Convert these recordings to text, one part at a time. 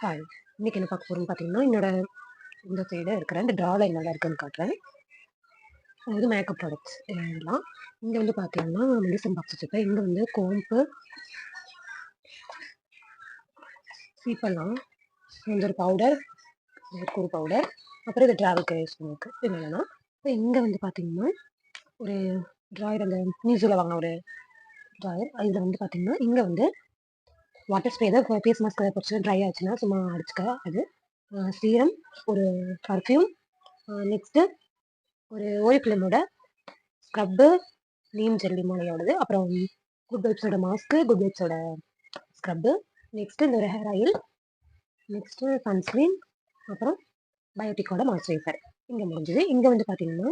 Hi, இன்னைக்கு என்ன பார்க்க போறோம்னு பார்த்தீங்கன்னா, என்னோட இந்த சைடு இருக்கிற இந்த ட்ரால என்னலாம் இருக்குன்னு காட்டுறேன். அதாவது மேக்கப் ப்ராடக்ட்ஸ் இதெல்லாம். இங்க வந்து பார்த்தீங்கன்னா, மெடிசன் பாக்ஸ் வச்சிருக்கேன். இங்க வந்து கோம்பு, சீப்பெல்லாம், வந்து ஒரு பவுடர், ஒரு பவுடர், அப்புறம் இது ட்ராவலுக்கு யூஸ் பண்ணிருக்கு. இது என்னன்னா, இங்க வந்து பார்த்தீங்கன்னா, ஒரு ட்ராயர் அந்த மீஷோல வாங்கின ஒரு ட்ராயர். இதுல வந்து பார்த்தீங்கன்னா, இங்க வந்து வாட்டர் ஸ்ப்ரே ஏதாவது ஃபேஸ் மாஸ்க் ஏதாவது போச்சு ட்ரை ஆச்சுன்னா சும்மா அடிச்சுக்க அது. சீரம், ஒரு பர்ஃப்யூம், நெக்ஸ்ட்டு ஒரு ஓரிஃபிலிமோட ஸ்க்ரப்பு, நீம் ஜெல் லிமோனியோடது, அப்புறம் குட் வைப்ஸோட மாஸ்க்கு, குட் வைப்ஸோட ஸ்க்ரப்பு, நெக்ஸ்ட்டு இந்த ஒரு ஹேர் ஆயில், நெக்ஸ்ட்டு சன்ஸ்க்ரீன், அப்புறம் பயோட்டிக்கோட மாய்ஸ்சரைசர். இங்கே முடிஞ்சது. இங்கே வந்து பார்த்தீங்கன்னா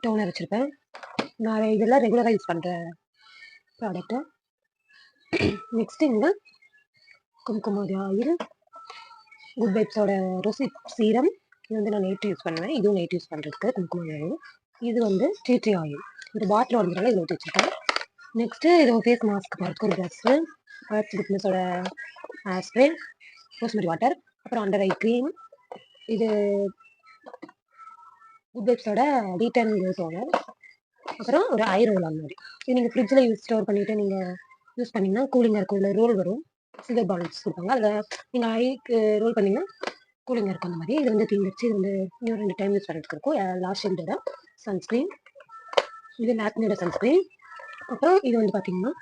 டோனர் வச்சுருப்பேன். நான் இதெல்லாம் ரெகுலராக யூஸ் பண்ணுற ப்ராடக்ட்டு. நெக்ஸ்ட்டு இங்கே Kumkumadi oil, good வைப்ஸோட Rousey serum, இது வந்து நான் நைட்டு யூஸ் பண்ணுவேன். இதுவும் நைட் யூஸ் பண்ணுறதுக்கு கும்குமாதி ஆயில். இது வந்து டீ ஆயில், ஒரு பாட்டில் உடஞ்சாலும் இதில் ஊற்றி வச்சுருக்கேன். நெக்ஸ்ட்டு இது ஃபேஸ் மாஸ்க் போகிறதுக்கு ஒரு ப்ரஷ்ஷு, பர்த் குட்னஸோட ஹேர் ஸ்ப்ரே, ரோஸ்மெரி வாட்டர், அப்புறம் அண்டர் ஐ க்ரீம், இது குட் வைப்ஸோட டீடன் டோனர், அப்புறம் ஒரு ஐ ரோல் அந்த மாதிரி. இது நீங்கள் ஃப்ரிட்ஜில் ஸ்டோர் பண்ணிவிட்டு நீங்கள் யூஸ் பண்ணிங்கன்னா கூலிங்காக இருக்கும். இதில் ரோல் வரும், சில்வர் பால்ஸ் கொடுப்பாங்க. அதில் நீங்கள் ஐக்கு ரோல் பண்ணிங்கன்னா கூலிங்காக இருக்கும் அந்த மாதிரி. இது வந்து தீந்துருச்சு. இது வந்து இன்னும் 2 டைம் யூஸ் பண்ணுறதுக்கு இருக்கும். லாஸ்ட் ஷெல்டோட சன்ஸ்க்ரீன், இது லாக்மியோட சன்ஸ்க்ரீன். அப்புறம் இது வந்து பார்த்தீங்கன்னா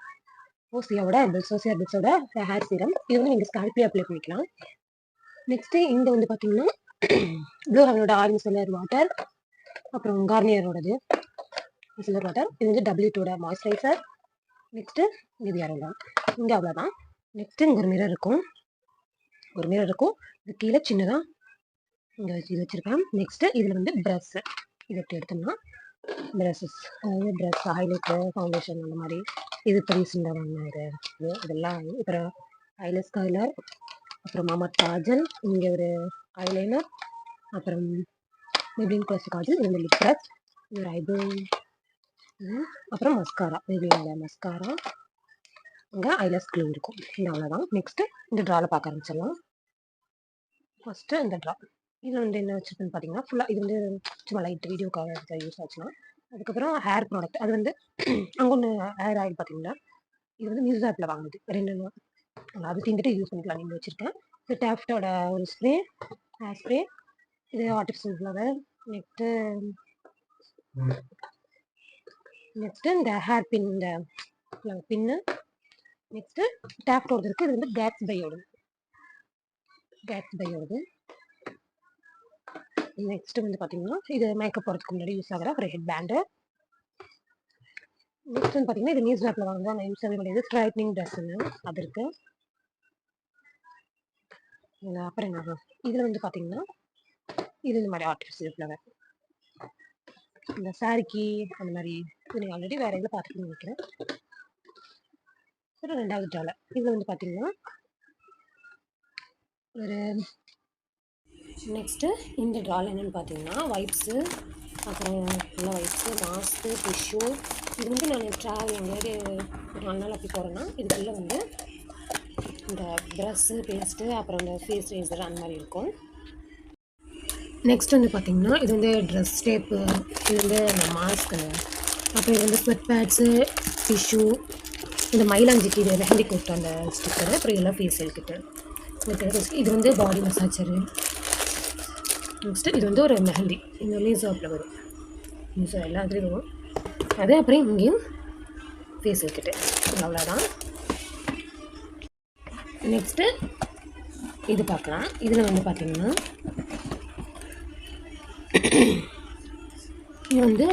ஓசியாவோட ஹெர்பல்ஸோட ஹேர் சீரம். இது வந்து நீங்கள் ஸ்கால்ப்லேயே அப்ளை பண்ணிக்கலாம். நெக்ஸ்ட்டு இங்கே வந்து பார்த்தீங்கன்னா ப்ளூ ஹெவனோட ஆரஞ்சு சில்லர் வாட்டர், அப்புறம் கார்னியரோடது சில்லர் வாட்டர். இது வந்து W2 மாய்ஸ்சரைசர். நெக்ஸ்ட்டு இது யாரோட இங்கே அவ்வளோதான். நெக்ஸ்ட்டு இங்கே ஒரு மிரர் இருக்கும். இது கீழே சின்னதாக இங்கே வச்சு இது வச்சுருப்பேன். நெக்ஸ்ட்டு இதில் வந்து ப்ரஷ்ஷு. இது எப்படி எடுத்தோம்னா ப்ரஷஸ், அதாவது ப்ரஷ், ஹைலைட்டர், ஃபவுண்டேஷன் அந்த மாதிரி. இது இப்போ ரீசெண்டாக வாங்கின ஒரு இது. இதெல்லாம் அப்புறம் ஐலஸ் கலர், அப்புறம் மாமா காஜல், இங்கே ஒரு ஐலைனர், அப்புறம் மெப்ளின் க்ளோஸ் காஜல், இது வந்து லிப் ப்ரஷ், இது ஒரு ஐப்ரோ, அப்புறம் மஸ்காரா, மெப்ளினோட மஸ்காரா, இங்கே ஐலஸ் க்ளூ இருக்கும். இது அவ்வளோதான். நெக்ஸ்ட்டு இந்த ட்ராவில் பார்க்க ஆரம்பிச்சிடலாம். ஃபஸ்ட்டு இந்த ட்ரா, இது வந்து என்ன வச்சுருக்குன்னு பார்த்தீங்கன்னா ஃபுல்லாக இது வந்து சும்மா லைட் வீடியோக்காக யூஸ் ஆச்சுன்னா. அதுக்கப்புறம் ஹேர் ப்ராடக்ட், அது வந்து அங்கே ஒன்று ஹேர் ஆயில் பார்த்தீங்கன்னா இது வந்து மியூஸ் ஆப்பில் வாங்கினது 2 நாள். அது தீந்துட்டு யூஸ் பண்ணிக்கலாம் நீங்கள் வச்சுருக்கேன். இது டேஃப்டோட ஒரு ஸ்ப்ரே, ஹேர் ஸ்ப்ரே, இது ஆர்டிஃபிஷியல் ஃப்ளவர். நெக்ஸ்ட்டு இந்த ஹேர் பின், இந்த பின்னு. நெக்ஸ்ட்டு டேஃப்டோடது இருக்குது. இது வந்து கேட்ஸ் பையோடது. நெக்ஸ்ட்டு வந்து பார்த்தீங்கன்னா இது மேக்கப் போகிறதுக்கு முன்னாடி யூஸ் ஆகிற ஒரு ஹெட் பேண்டு. நெக்ஸ்ட் வந்து பார்த்தீங்கன்னா இது நியூஸ் ஆப்பில் வாங்க நான் யூஸ் ஆக முடியாது, ஸ்ட்ரைட்னிங் ட்ரெஸ்ஸுன்னு அது இருக்குது. அப்புறம் என்ன இதில் வந்து பார்த்தீங்கன்னா இது இந்த மாதிரி ஆர்டிஃபிஷியல் ஃப்ளவர், இந்த சாரிக்கு அந்த மாதிரி. இது நீங்கள் ஆல்ரெடி வேறு இதில் பார்த்துட்டு நினைக்கிறேன். அப்புறம் 2வது ட்ராவில் இதில் வந்து பார்த்தீங்கன்னா ஒரு நெக்ஸ்ட்டு இந்த ட்ராவில் என்னென்னு பார்த்தீங்கன்னா வைப்ஸு, அப்புறம் நல்லா வைப்ஸு, மாஸ்க்கு, டிஷ்யூ. இது வந்து நான் ட்ராவல் எங்கேயாவது ஒரு 4 நாள் அப்படி போகிறேன்னா இதுக்குள்ளே வந்து இந்த ப்ரஷ்ஷு, பேஸ்ட்டு, அப்புறம் இந்த ஃபேஸ் ரேசர் அந்த மாதிரி இருக்கும். நெக்ஸ்ட் வந்து பார்த்திங்கன்னா இது வந்து ட்ரெஸ் டேப்பு, இது வந்து இந்த மாஸ்க்கு, அப்புறம் இது வந்து ஸ்வெட் பேட்ஸு, டிஷ்யூ, இந்த மயிலாஞ்சிக்கு இது மெஹந்தி கொடுத்த அந்த ஸ்டிக்கரு, அப்புறம் இதெல்லாம் ஃபேஷியல் கிட்டு. இது வந்து பாடி மசாஜரு. நெக்ஸ்ட்டு இது வந்து ஒரு மெஹந்தி, இந்த மீஷோ ஆப்பில் வரும், மீஷோ எல்லாத்துலேயும் வரும் அது. அப்புறம் இங்கேயும் ஃபேஷியல் கிட்டு. அவ்வளோதான். நெக்ஸ்ட்டு இது பார்க்கலாம். இதில் வந்து பார்த்திங்கன்னா இது வந்து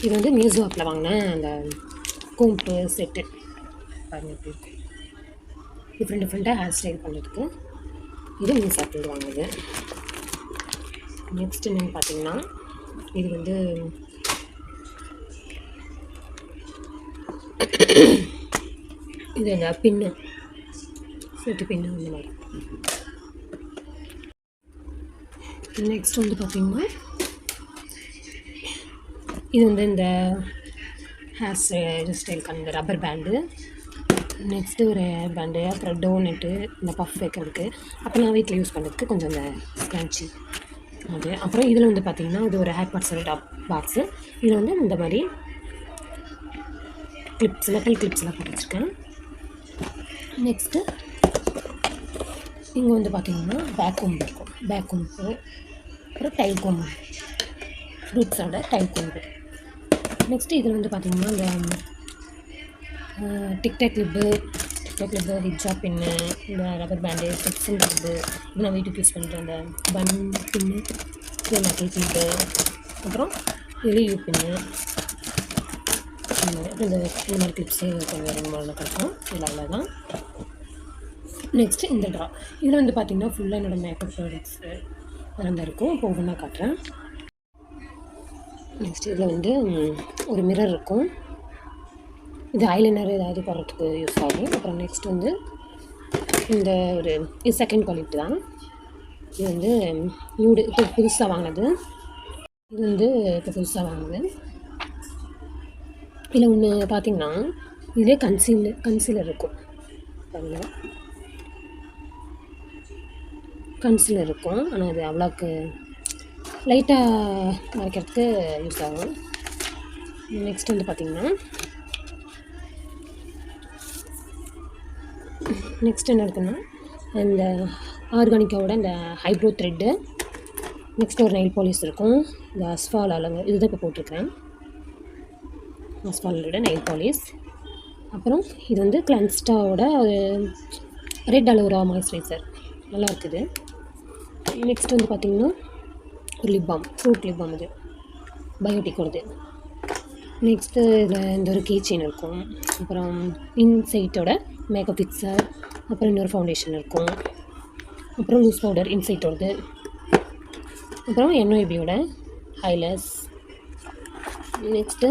இது வந்து மீஷோ ஆப்பில் வாங்கினேன் அந்த கோம்பு செட்டு. பாருங்க எப்படி இருக்கு, டிஃப்ரெண்ட்டாக ஹேர் ஸ்டைல் பண்ணுறதுக்கு. இது மீஷோ ஆப்பில் வாங்கினது. நெக்ஸ்ட் என்னென்னு பார்த்தீங்கன்னா இது வந்து இது என்ன பின்னு, செட்டு பின்னு அந்த மாதிரி. நெக்ஸ்ட் வந்து பார்த்திங்கன்னா இது வந்து இந்த ஹேர் ஸ்டைலுக்கான இந்த ரப்பர் பேண்டு. நெக்ஸ்ட்டு ஒரு ஹேர் பேண்டு, அப்புறம் டோனட்டு, இந்த பஃப் வைக்கிறதுக்கு, அப்புறம் நான் வீட்டில் யூஸ் பண்ணுறதுக்கு கொஞ்சம் இந்த ஸ்க்ரன்ச்சி அது. அப்புறம் இதில் வந்து பார்த்திங்கன்னா இது ஒரு ஹேர் பார்ட்ஸோட பாக்ஸு. இதில் வந்து இந்த மாதிரி கிளிப்ஸ், மெட்டல் கிளிப்ஸ்லாம் போட்டு வச்சுருக்கேன். நெக்ஸ்ட்டு இங்கே வந்து பார்த்திங்கன்னா பேக் கோம்பு இருக்கும், பேக் கோம்பு, அப்புறம் டைல் கோம்பு, ஃப்ரூட்ஸோட டைல் கோம்பு. நெக்ஸ்ட்டு இதில் வந்து பார்த்திங்கன்னா இந்த டிக்டாக் கிளிப்பு, ஹிஜாப் பின்னு, இந்த ரப்பர் பேண்டு, ஃபிக்ஸிங் கிளிப்பு, இது நான் வீட்டுக்கு யூஸ் பண்ணுற அந்த பன் பின்னு, இது மெட்டல் கிளிப்பு, அப்புறம் எலியூ பின்னு, இந்த மாதிரி கிளிப்ஸு கொஞ்சம் 2-3 கிடைக்கும். இதில் அவ்வளோதான். நெக்ஸ்ட்டு இந்த ட்ரா, இதில் வந்து பார்த்திங்கன்னா ஃபுல்லாக என்னோடய மேக்கப் ப்ராடக்ட்ஸு அதெல்லாம் தான் இருக்கும். இப்போ ஒவ்வொன்றா காட்டுறேன். நெக்ஸ்ட் இதில் வந்து ஒரு மிரர் இருக்கும், இது ஐலைனர் ஏதாவது போடுறதுக்கு யூஸ் ஆகும். அப்புறம் நெக்ஸ்ட் வந்து இந்த ஒரு இது செகண்ட் குவாலிட்டி தான். இது வந்து நியூடு, இப்போ புதுசாக வாங்கினது. இது வந்து இப்போ புதுசாக வாங்கினது. இதில் ஒன்று பார்த்திங்கன்னா இதிலே கன்சீலர் இருக்கும், பாருங்கள் கன்சீலர் இருக்கும். ஆனால் அது அவ்வளோக்கு லைட்டாக மறைக்கிறதுக்கு யூஸ் ஆகும். நெக்ஸ்ட் வந்து பார்த்திங்கன்னா நெக்ஸ்ட் என்ன இருக்குன்னா இந்த ஆர்கானிக்காவோட இந்த ஹைப்ரோ த்ரெட்டு, நெக்ஸ்ட் ஒரு நெயில் பாலிஷ் இருக்கும். இந்த அஸ்ஃபால் அலங்க இதுதான் இப்போ போட்டிருக்கேன், அஸ்ஃபாலோட நெயில் பாலிஷ். அப்புறம் இது வந்து கிளன்ஸ்டாவோட ஒரு ரெட் அலோரா மாய்ஸ்சரைசர், நல்லா இருக்குது. நெக்ஸ்ட் வந்து பார்த்திங்கன்னா ஒரு lip balm, fruit lip balm, இது பயோட்டிக் வருது. நெக்ஸ்ட்டு இதில் இந்த ஒரு கீ செயின் இருக்கும். அப்புறம் இன்சைட்டோட மேக்கப் ஃபிக்ஸர், அப்புறம் இன்னொரு ஃபவுண்டேஷன் இருக்கும். அப்புறம் லூஸ் பவுடர் இன்சைட்டோடது, அப்புறம் NYBயோட ஹைலஸ். நெக்ஸ்ட்டு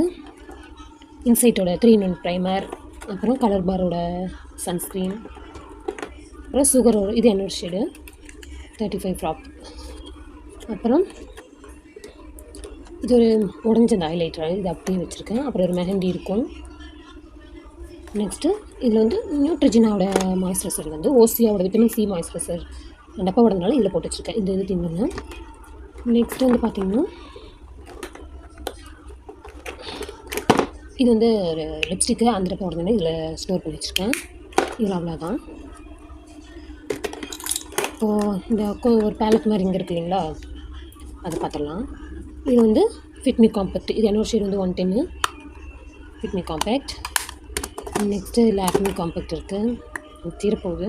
இன்சைட்டோட 3-in-1 ப்ரைமர், அப்புறம் கலர் பாரோட சன்ஸ்க்ரீன், அப்புறம் சுகரோட இது என்னோட ஷேடு 35 ஃப்ராப். அப்புறம் இது ஒரு உடஞ்ச ஹைலைட்டர், இது அப்படியே வச்சுருக்கேன். அப்புறம் ஒரு மெஹந்தி இருக்கும். நெக்ஸ்ட்டு இதில் வந்து நியூட்ரிஜினாவோட மாய்ஸ்சரைசர், வந்து ஓசியாவோட விட்டமின் C மாய்ஸ்சரைசர் டப்பா உடனால இதில் போட்டு வச்சுருக்கேன். இது திங்கல. நெக்ஸ்ட்டு வந்து பார்த்திங்கன்னா இது வந்து ஒரு லிப்ஸ்டிக்கு, அந்த டப்பா உடனே இதில் ஸ்டோர் பண்ணி வச்சுருக்கேன். இதில் அவ்வளோதான். இப்போது இந்த ஒரு பேலட் மாதிரி இங்கே இருக்குது இல்லைங்களா, அதை பார்த்துடலாம். இது வந்து ஃபிட்மி காம்பேக்ட், இது என்னோட ஷேட் வந்து 110 Fit Me compact. Next Lakme compact இருக்குது, தீரப்போகுது.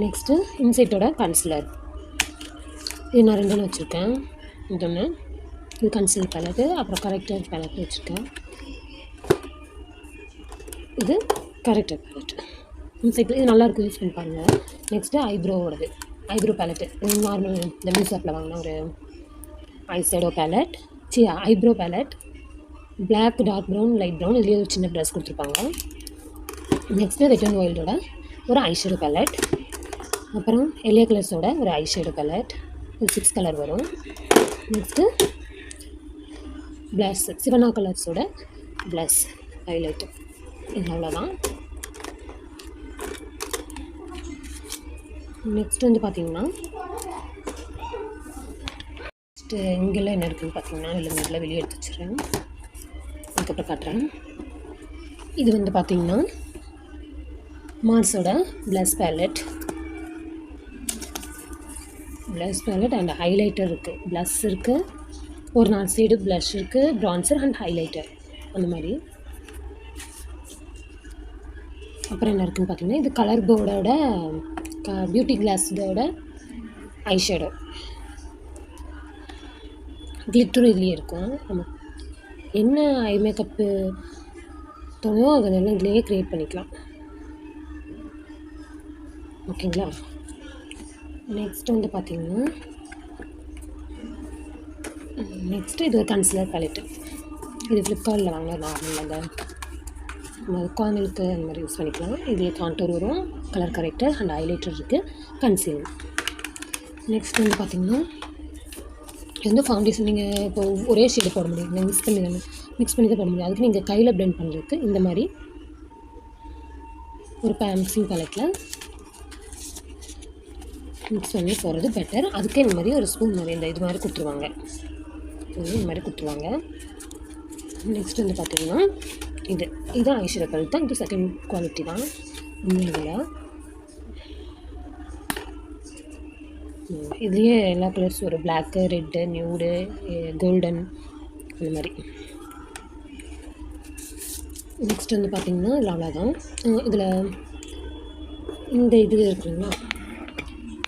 நெக்ஸ்ட்டு இன்சைட்டோட கன்சிலர், இது நான் 2 வச்சுருக்கேன். இது ஒன்று, இது கன்சிலர் பேலட்டு, அப்புறம் கரெக்டர் பேலட் வச்சுருக்கேன். இது கரெக்டர் பேலட் இன்சைட்டில், இது நல்லாயிருக்கு, யூஸ் பண்ணி பாருங்கள். நெக்ஸ்ட்டு ஐப்ரோவோடது, ஐப்ரோ பேலட்டு, நார்மல் இந்த மீஷாப்பில் வாங்கின ஒரு eyeshadow palette, eyebrow palette, black, dark brown, light brown, இதுலேயே ஒரு சின்ன ப்ரஷ் கொடுத்துருப்பாங்க. நெக்ஸ்ட்டு ரெட் அண்ட் ஒயில்டோட ஒரு ஐஷேடோ பேலட், அப்புறம் எலியா கலர்ஸோட ஒரு ஐஷேடோ பேலட், இது 6 கலர் வரும். நெக்ஸ்ட்டு ப்ளஷ், சிவனா கலர்ஸோட ப்ளஷ் ஹைலைட்டு, இது அவ்வளோதான். நெக்ஸ்ட் வந்து பார்த்திங்கன்னா இங்கெல்லாம் என்ன இருக்குதுன்னு பார்த்தீங்கன்னா இல்லை வெளியே எடுத்து வச்சுறேன், அதுக்கப்புறம் காட்டுறேன். இது வந்து பார்த்திங்கன்னா மார்ஸோட ப்ளஷ் பேலட் அண்ட் ஹைலைட்டர் இருக்குது, ப்ளஷ் இருக்குது, ஒரு 4 ஷேடு ப்ளஷ் இருக்குது, ப்ரான்சர் அண்ட் ஹைலைட்டர் அந்த மாதிரி. அப்புறம் என்ன இருக்குதுன்னு பார்த்தீங்கன்னா இது கலர் போர்டோட பியூட்டி கிளாஸோட ஐஷேடோ, கிளிட்டரும் இதுலேயே இருக்கும். நம்ம என்ன ஐ மேக்கப்பு தோணுதோ அதெல்லாம் இதுலேயே க்ரியேட் பண்ணிக்கலாம், ஓகேங்களா. நெக்ஸ்ட் வந்து பார்த்திங்கன்னா நெக்ஸ்ட்டு இது ஒரு கன்சிலர் பேலட்டு, இது ஃப்ளிப்கார்ட்டில் வாங்கினா நார்மல் அந்த குழந்தைகளுக்கு அந்த மாதிரி யூஸ் பண்ணிக்கலாம். இதில் கான்டூர் வரும், கலர் கரெக்டர் அண்ட் ஹைலைட்டர் இருக்குது, கன்சீலர். நெக்ஸ்ட் வந்து பார்த்திங்கன்னா இது வந்து ஃபவுண்டேஷன். நீங்கள் இப்போ ஒரே ஷேடு போட முடியும், மிக்ஸ் பண்ணி தான் போட முடியும். அதுக்கு நீங்கள் கையில் பிளெண்ட் பண்ணுறதுக்கு இந்த மாதிரி ஒரு மிக்சிங் பேலட்டில் மிக்ஸ் பண்ணி போகிறது பெட்டர். அதுக்கே இந்த மாதிரி ஒரு ஸ்பூன் மாதிரி இந்த இது மாதிரி கொடுத்துருவாங்க, இந்த மாதிரி கொடுத்துருவாங்க. நெக்ஸ்ட் வந்து பார்த்திங்கன்னா இது ஐஷேடோ பேலட் தான். இது செகண்ட் குவாலிட்டி தான் இதில். இதுலேயே எல்லா கலர்ஸ் ஒரு பிளாக்கு, ரெட்டு, நியூடு, கோல்டன் அந்த மாதிரி. நெக்ஸ்ட் வந்து பார்த்திங்கன்னா இதில் அவ்வளோதான். இதில் இந்த இது இருக்குங்களா,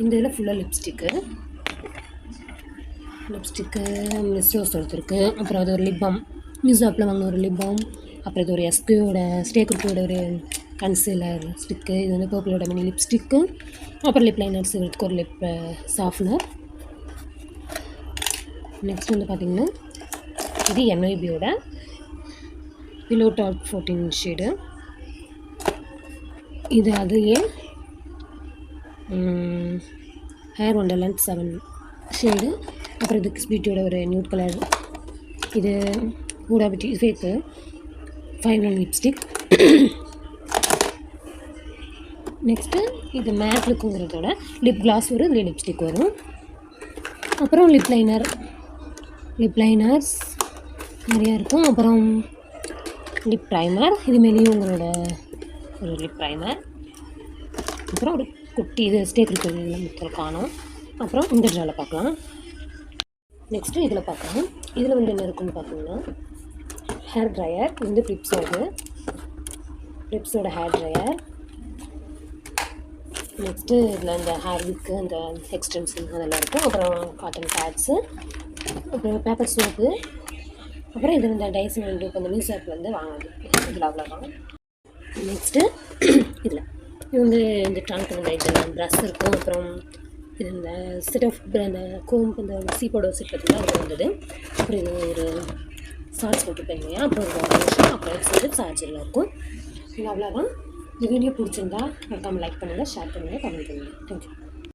இந்த இதில் ஃபுல்லாக லிப்ஸ்டிக்கு மிஸ் ரோஸ் ஒருத்தருக்கு. அப்புறம் அது ஒரு லிப் பாம், மிஸ் ஆப்பில் வாங்கின ஒரு லிப் பாம். அப்புறம் இது ஒரு எஸ்கேயோட ஸ்டேக்குர்த்தியோட ஒரு கன்சீலர் ஸ்டிக்கு. இது வந்து பர்பிளோட மினி லிப்ஸ்டிக்கு. அப்புறம் லிப் லைனர்ஸ் இதுக்கு ஒரு லிப் சாஃப்ட்னர். நெக்ஸ்ட் வந்து பார்த்திங்கன்னா இது NYBயோட பிலோ டாப் 14 ஷேடு. இது அதுலேயே ஹேர் ஒண்டர்லேண்ட் 7 ஷேடு. அப்புறம் இது கிஸ்பியூட்டியோட ஒரு நியூட் கலர். இது Hooda beauty fake 5 lipstick. Next இது மேட் லுக்குங்கிறதோட லிப் கிளாஸ் ஒரு இதில் லிப்ஸ்டிக் வரும். அப்புறம் லிப் லைனர்ஸ் நிறையா இருக்கும். அப்புறம் லிப் ப்ரைமர், இது மெலியோங்களோட ஒரு லிப் ப்ரைமர். அப்புறம் ஒரு குட்டி இது ஸ்டேக்குர்த்தி காணும். அப்புறம் இந்த ட்ராவில் பார்க்கலாம். நெக்ஸ்ட்டு இதில் பார்க்கலாம். இதில் வந்து என்ன இருக்குன்னு பார்த்தீங்கன்னா ஹேர் ட்ரையர். இது வந்து ப்ளிப்ஸோட ஹேர் ட்ரையர். நெக்ஸ்ட்டு இதில் இந்த ஹேர் விக்கு, அந்த எக்ஸ்டென்ஷன் அதெல்லாம் இருக்கும். அப்புறம் காட்டன் பேட்ஸு, அப்புறம் பேப்பர் சோப்பு. அப்புறம் இது இந்த டைசன் டியூப் அந்த மிஸ் ஆப்பில் வந்து வாங்குது. இதில் அவ்வளோதான். நெக்ஸ்ட்டு இதில் இது வந்து இந்த ட்ரங்க் இந்த இது ப்ரஷ் இருக்கும். அப்புறம் இது இந்த செட் ஆஃப் இந்த கோம் இந்த சீப்போட செட் பார்த்திங்கன்னா இது வந்தது. அப்புறம் இது ஒரு சார்ஜ் போட்டுருப்பேன் இல்லையா, அப்புறம் ஒரு வாஷ், அப்புறம் சார்ஜரில் இருக்கும். இது அவ்வளோதான். இந்த வீடியோ பிடிச்சிருந்தா மறக்காமல் லைக் பண்ணுங்கள், ஷேர் பண்ணுங்கள், கமெண்ட் பண்ணுங்கள். தேங்க்யூ.